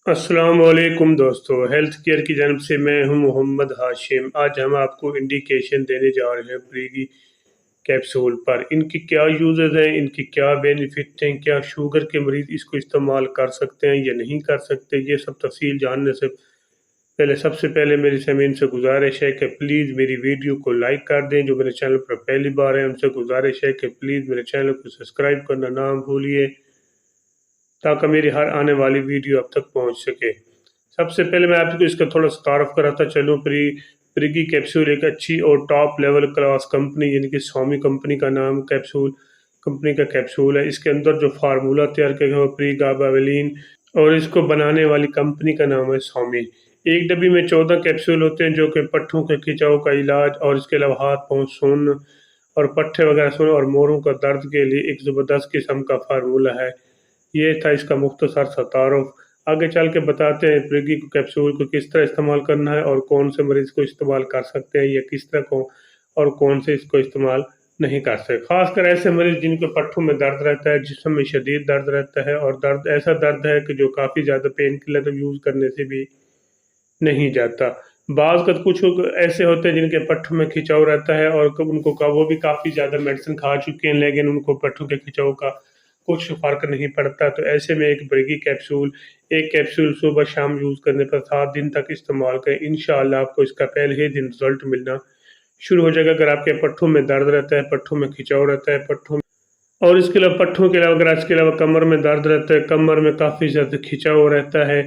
अस्सलाम वालेकुम दोस्तों, हेल्थ केयर की जानब से मैं हूं मोहम्मद हाशिम। आज हम आपको इंडिकेशन देने जा रहे हैं प्रीगी कैप्सूल पर। इनकी क्या यूजेस हैं, इनकी क्या बेनिफिट हैं, क्या शुगर के मरीज़ इसको इस्तेमाल कर सकते हैं या नहीं कर सकते, ये सब तफसील जानने से पहले सबसे पहले मेरी ज़मीन से गुजारिश है कि प्लीज़ मेरी वीडियो को लाइक कर दें। जो मेरे चैनल पर पहली बार है उनसे गुजारिश है कि प्लीज़ मेरे चैनल को सब्सक्राइब करना ना भूलिए ताकि मेरी हर आने वाली वीडियो आप तक पहुंच सके। सबसे पहले मैं आपको इसका थोड़ा सा तारफ़ कराता चलूँ। प्रीगी कैप्सूल एक अच्छी और टॉप लेवल क्लास कंपनी यानी कि स्वामी कंपनी का नाम कैप्सूल कंपनी का कैप्सूल है। इसके अंदर जो फार्मूला तैयार किया गया वो प्रीगाबावेलिन और इसको बनाने वाली कंपनी का नाम है स्वामी। एक डब्बी में 14 कैप्सूल होते हैं जो कि पट्ठों के खिंचाव का इलाज और इसके अलावा हाथ पाँव सून और पट्ठे वगैरह सून और मोरों का दर्द के लिए एक ज़बरदस्त किस्म का फार्मूला है। ये था इसका मुख्तसर सा तारुफ। आगे चल के बताते हैं प्रीगी कैप्सूल को किस तरह इस्तेमाल करना है और कौन से मरीज़ को इस्तेमाल कर सकते हैं या किस तरह को और कौन से इसको इस्तेमाल नहीं कर सकते। ख़ासकर ऐसे मरीज़ जिनके पट्ठों में दर्द रहता है, जिस्म में शदीद दर्द रहता है और दर्द ऐसा दर्द है कि जो काफ़ी ज़्यादा पेन किलर यूज़ करने से भी नहीं जाता। कुछ लोग ऐसे होते हैं जिनके पट्ठों में खिंचाव रहता है और वो भी काफ़ी ज़्यादा मेडिसिन खा चुके हैं लेकिन उनको पट्ठों के खिंचाव का कुछ फ़र्क नहीं पड़ता। तो ऐसे में एक एक कैप्सूल सुबह शाम यूज़ करने पर 7 दिन तक इस्तेमाल करें। इंशाअल्लाह आपको इसका पहले ही दिन रिज़ल्ट मिलना शुरू हो जाएगा। अगर आपके पट्ठों में दर्द रहता है, पट्ठों में खिंचाव रहता है, पट्ठों और इसके अलावा पट्ठों के अलावा अगर इसके अलावा कमर में दर्द रहता है, कमर में काफ़ी ज़्यादा खिंचाव रहता है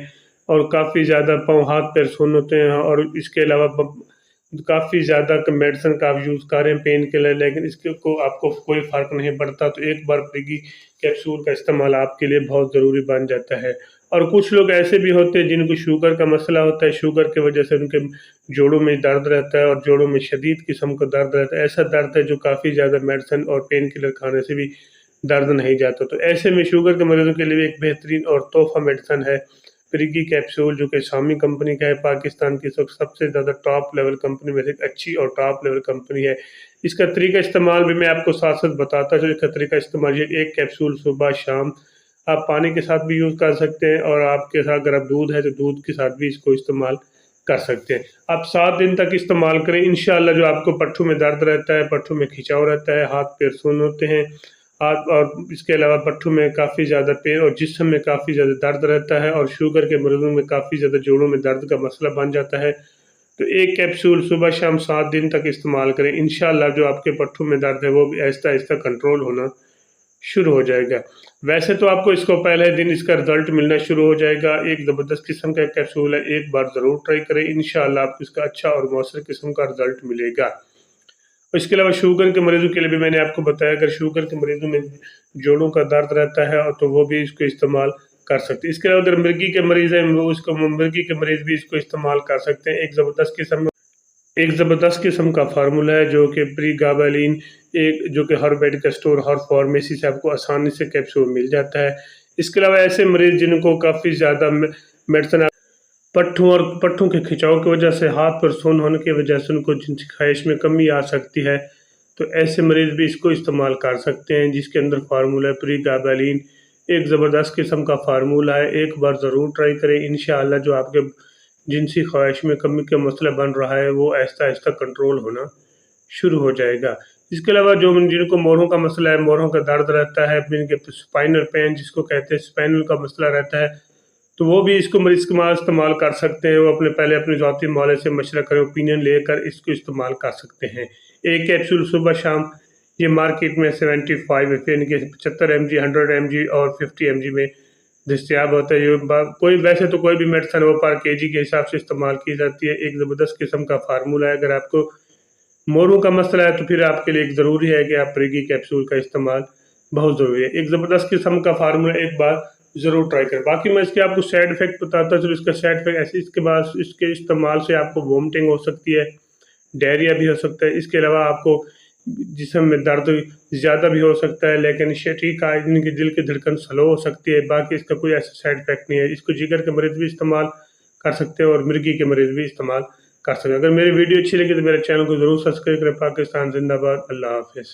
और काफ़ी ज़्यादा पाँव हाथ पैर सुन्न होते हैं और इसके अलावा काफ़ी ज़्यादा मेडिसिन का आप यूज़ कर रहे हैं पेन किलर लेकिन इसके को आपको कोई फ़र्क नहीं पड़ता, तो एक बार प्रीगी कैप्सूल का इस्तेमाल आपके लिए बहुत ज़रूरी बन जाता है। और कुछ लोग ऐसे भी होते हैं जिनको शुगर का मसला होता है, शुगर की वजह से उनके जोड़ों में दर्द रहता है और जोड़ों में शदीद किस्म का दर्द रहता है। ऐसा दर्द है जो काफ़ी ज़्यादा मेडिसिन और पेन किलर खाने से भी दर्द नहीं जाता। तो ऐसे में शुगर के मरीज़ों के लिए एक बेहतरीन और तोहफ़ा मेडिसिन है प्रीगी कैप्सूल, जो कि शामी कंपनी का है। पाकिस्तान की सबसे ज़्यादा टॉप लेवल कंपनी में से एक अच्छी और टॉप लेवल कंपनी है। इसका तरीका इस्तेमाल भी मैं आपको साथ-साथ बताता चलूँ। इसका तरीका इस्तेमाल ये एक कैप्सूल सुबह शाम आप पानी के साथ भी यूज़ कर सकते हैं और आपके साथ अगर आप दूध है तो दूध के साथ भी इसको इस्तेमाल कर सकते हैं। आप 7 दिन तक इस्तेमाल करें, इंशाअल्लाह जो आपको पट्ठों में दर्द रहता है, पट्ठों में खिंचाव रहता है, हाथ पैर सुन्न होते हैं, हाथ और इसके अलावा पट्ठों में काफ़ी ज़्यादा पेन और जिस्म में काफ़ी ज़्यादा दर्द रहता है और शुगर के मरीज़ों में काफ़ी ज़्यादा जोड़ों में दर्द का मसला बन जाता है, तो एक कैप्सूल सुबह शाम 7 दिन तक इस्तेमाल करें। इंशाअल्लाह जो आपके पट्ठों में दर्द है वो भी आहिस्ता-आहिस्ता कंट्रोल होना शुरू हो जाएगा। वैसे तो आपको इसको पहले दिन इसका रिज़ल्ट मिलना शुरू हो जाएगा। एक ज़बरदस्त किस्म का कैप्सूल है, एक बार ज़रूर ट्राई करें, इंशाअल्लाह आपको इसका अच्छा और मौसर किस्म का रिज़ल्ट मिलेगा। इसके अलावा शुगर के मरीज़ों के लिए भी मैंने आपको बताया, अगर शुगर के मरीज़ों में जोड़ों का दर्द रहता है तो वो भी इसको इस्तेमाल कर सकते हैं। इसके अलावा अगर मिर्गी के मरीज़ हैं वो उसको मिर्गी के मरीज़ भी इसको इस्तेमाल कर सकते हैं। एक ज़बरदस्त किस्म का फार्मूला है जो कि प्रीगाबावेलिन जो कि हर मेडिकल स्टोर, हर फार्मेसी से आपको आसानी से कैप्सूल मिल जाता है। इसके अलावा ऐसे मरीज़ जिनको काफ़ी ज़्यादा मेडिसिन पट्ठों के खिंचाव की वजह से हाथ पर सुन्न होने की वजह से उनको जिनसी ख़्वाहिश में कमी आ सकती है, तो ऐसे मरीज़ भी इसको इस्तेमाल कर सकते हैं, जिसके अंदर फार्मूला है प्रीगाबावेलिन। एक ज़बरदस्त किस्म का फार्मूला है, एक बार ज़रूर ट्राई करें। इंशाअल्लाह जो आपके जिनसी ख़्वाहिश में कमी का मसला बन रहा है वो आहिस्ता-आहिस्ता कंट्रोल होना शुरू हो जाएगा। इसके अलावा जिनको मोरों का मसला है, मोरों का दर्द रहता है, जिनके स्पाइनल पेन जिसको कहते हैं, स्पाइनल का मसला रहता है, तो वो भी इसको मरीज़ इस्तेमाल कर सकते हैं। वो पहले अपने ज़ाती माले से मशवरा करें, ओपिनियन लेकर इसको इस्तेमाल कर सकते हैं। एक कैप्सूल सुबह शाम ये मार्केट में 75 यानी कि 75 mg, 100 mg और 50 mg में दस्तियाब होता है। वैसे तो कोई भी मेडिसिन वो पर केजी के हिसाब से इस्तेमाल की जाती है। एक ज़बरदस्त किस्म का फार्मूला है। अगर आपको मोरों का मसला है तो फिर आपके लिए एक ज़रूरी है कि आप प्रीगी कैप्सूल का इस्तेमाल बहुत ज़रूरी है। एक ज़बरदस्त किस्म का फार्मूला, एक बार ज़रूर ट्राई करें। बाकी मैं इसके आपको साइड इफ़ेक्ट बताता हूँ। इसका साइड इफ़ेक्ट ऐसे इसके बाद इसके इस्तेमाल से आपको वोमिटिंग हो सकती है, डायरिया भी हो सकता है। इसके अलावा आपको जिस्म में दर्द ज़्यादा भी हो सकता है, लेकिन ठीक है, इनकी दिल की धड़कन स्लो हो सकती है। बाकी इसका कोई ऐसा साइड इफ़ेक्ट नहीं है। इसको जिगर के मरीज़ भी इस्तेमाल कर सकते हैं और मिर्गी के मरीज़ भी इस्तेमाल कर सकते हैं। अगर मेरी वीडियो अच्छी लगी तो मेरे चैनल को ज़रूर सब्सक्राइब करें। पाकिस्तान ज़िंदाबाद। अल्लाह हाफ़िज़।